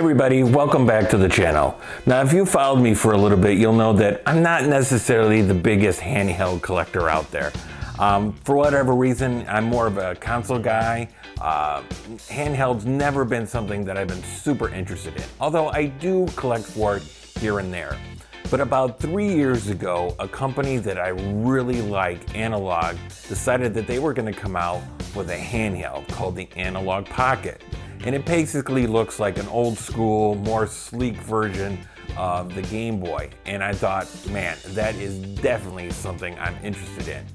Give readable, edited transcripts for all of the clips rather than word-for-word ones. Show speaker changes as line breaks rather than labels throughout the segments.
everybody, welcome back to the channel. Now if you followed me for a little bit, you'll know that I'm not necessarily the biggest handheld collector out there. For whatever reason, I'm more of a console guy. Handheld's never been something that I've been super interested in, although I do collect for it here and there. But about 3 years ago, a company that I really like, Analogue, decided that they were going to come out with a handheld called the Analogue Pocket. And it basically looks like an old school, more sleek version of the Game Boy. And I thought, man, that is definitely something I'm interested in.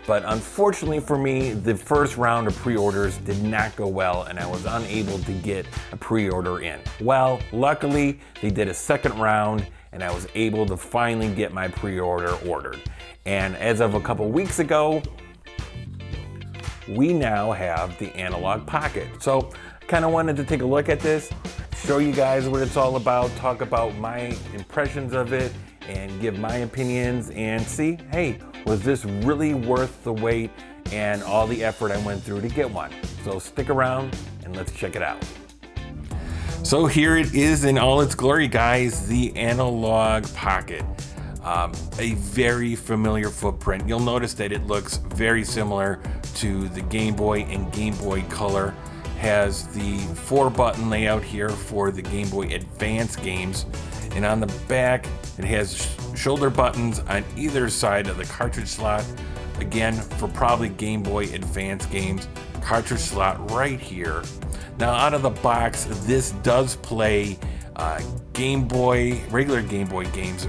But unfortunately for me, the first round of pre-orders did not go well and I was unable to get a pre-order in. Well, luckily they did a second round and I was able to finally get my pre-order ordered. And as of a couple weeks ago, we now have the Analogue Pocket. So kind of wanted to take a look at this, show you guys what it's all about, talk about my impressions of it, and give my opinions and see, hey, was this really worth the wait and all the effort I went through to get one? So stick around and let's check it out. So here it is in all its glory, guys, the Analogue Pocket. A very familiar footprint. You'll notice that it looks very similar to the Game Boy and Game Boy Color. Has the 4-button layout here for the Game Boy Advance games, and on the back it has shoulder buttons on either side of the cartridge slot, again for probably Game Boy Advance games. Cartridge slot right here. Now out of the box, this does play Game Boy, regular Game Boy games,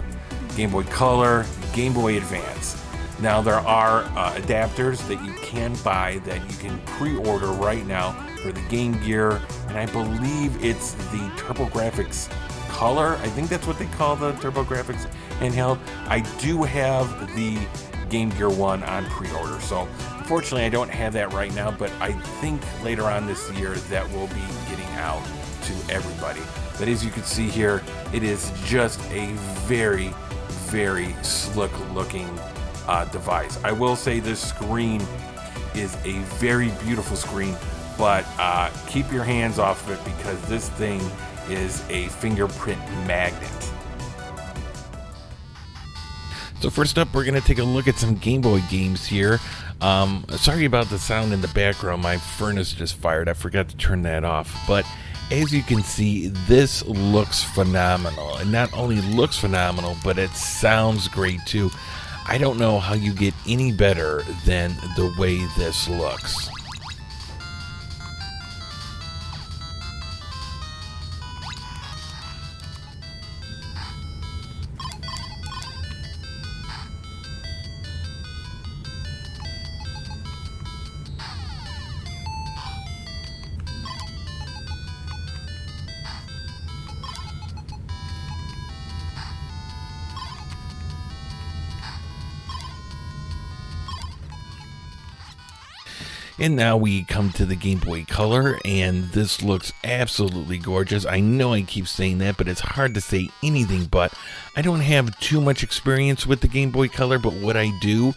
Game Boy Color, Game Boy Advance. Now there are adapters that you can buy that you can pre-order right now for the Game Gear, and I believe it's the TurboGrafx Color. I think that's what they call the TurboGrafx handheld. I do have the Game Gear one on pre-order, so unfortunately I don't have that right now, but I think later on this year that will be getting out to everybody. But as you can see here, it is just a very, very slick looking device. I will say this screen is a very beautiful screen, but keep your hands off of it because this thing is a fingerprint magnet. So first up, we're going to take a look at some Game Boy games here. Sorry about the sound in the background. My furnace just fired. I forgot to turn that off. But as you can see, this looks phenomenal. And not only looks phenomenal, but it sounds great too. I don't know how you get any better than the way this looks. And now we come to the Game Boy Color, and this looks absolutely gorgeous. I know I keep saying that, but it's hard to say anything but. I don't have too much experience with the Game Boy Color, but what I do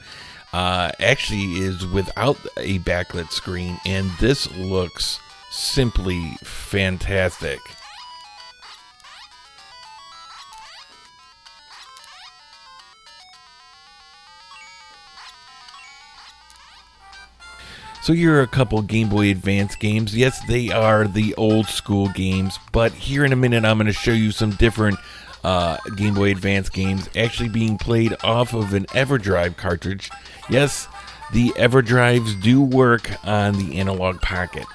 actually is without a backlit screen, and this looks simply fantastic. So here are a couple Game Boy Advance games. Yes, they are the old school games, but here in a minute I'm going to show you some different Game Boy Advance games actually being played off of an EverDrive cartridge. Yes, the EverDrives do work on the Analogue Pocket.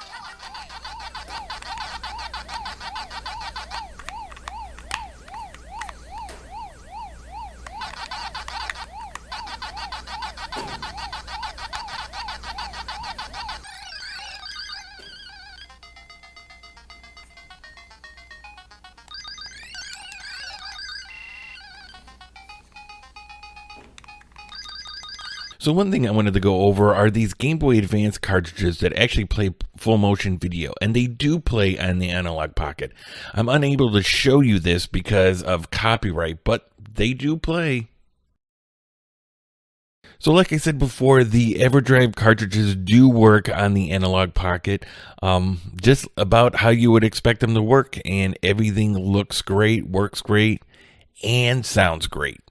So one thing I wanted to go over are these Game Boy Advance cartridges that actually play full motion video, and they do play on the Analogue Pocket. I'm unable to show you this because of copyright, but they do play. So like I said before, the EverDrive cartridges do work on the Analogue Pocket, just about how you would expect them to work, and everything looks great, works great, and sounds great.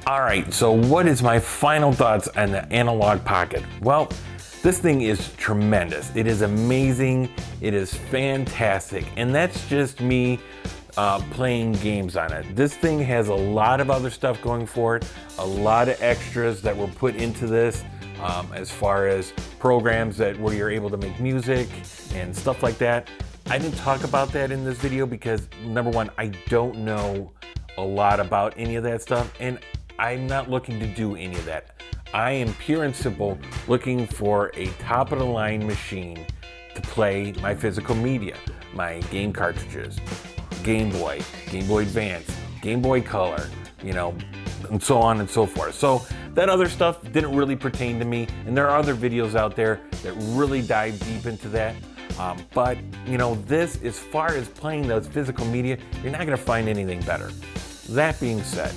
All right, so what is my final thoughts on the Analogue Pocket? Well, this thing is tremendous. It is amazing. It is fantastic. And that's just me playing games on it. This thing has a lot of other stuff going for it, a lot of extras that were put into this, as far as programs where you're able to make music and stuff like that. I didn't talk about that in this video because, number one, I don't know a lot about any of that stuff, and I'm not looking to do any of that. I am pure and simple looking for a top-of-the-line machine to play my physical media, my game cartridges, Game Boy, Game Boy Advance, Game Boy Color, and so on and so forth. So that other stuff didn't really pertain to me, and there are other videos out there that really dive deep into that. But this, as far as playing those physical media, you're not gonna find anything better. That being said,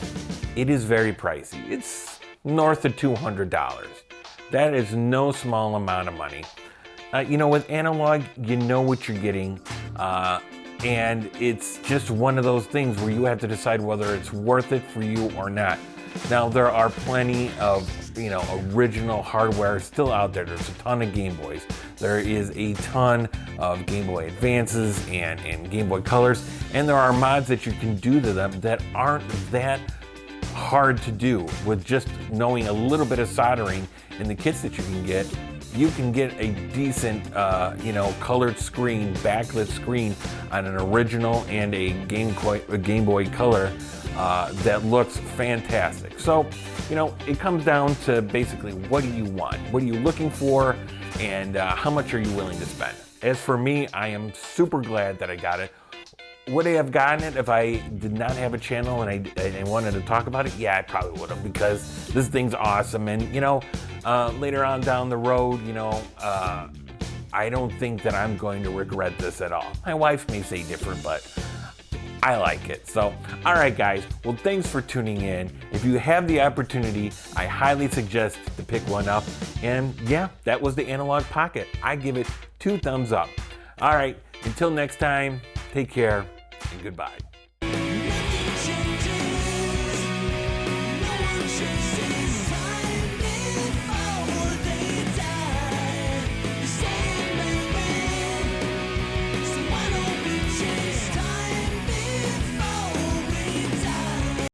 it is very pricey. It's north of $200. That is no small amount of money. With Analogue, you know what you're getting, and it's just one of those things where you have to decide whether it's worth it for you or not. Now, there are plenty of original hardware still out there. There's a ton of Game Boys. There is a ton of Game Boy Advances and Game Boy Colors, and there are mods that you can do to them that aren't that hard to do. With just knowing a little bit of soldering in the kits that you can get a decent colored screen, backlit screen on an original and a Game Boy Color that looks fantastic. So it comes down to basically, what do you want, what are you looking for, and how much are you willing to spend. As for me, I am super glad that I got it. Would I have gotten it if I did not have a channel and I wanted to talk about it? Yeah, I probably would have, because this thing's awesome. And later on down the road, I don't think that I'm going to regret this at all. My wife may say different, but I like it. So, all right, guys. Well, thanks for tuning in. If you have the opportunity, I highly suggest to pick one up. And yeah, that was the Analogue Pocket. I give it 2 thumbs up. All right, until next time, take care and goodbye.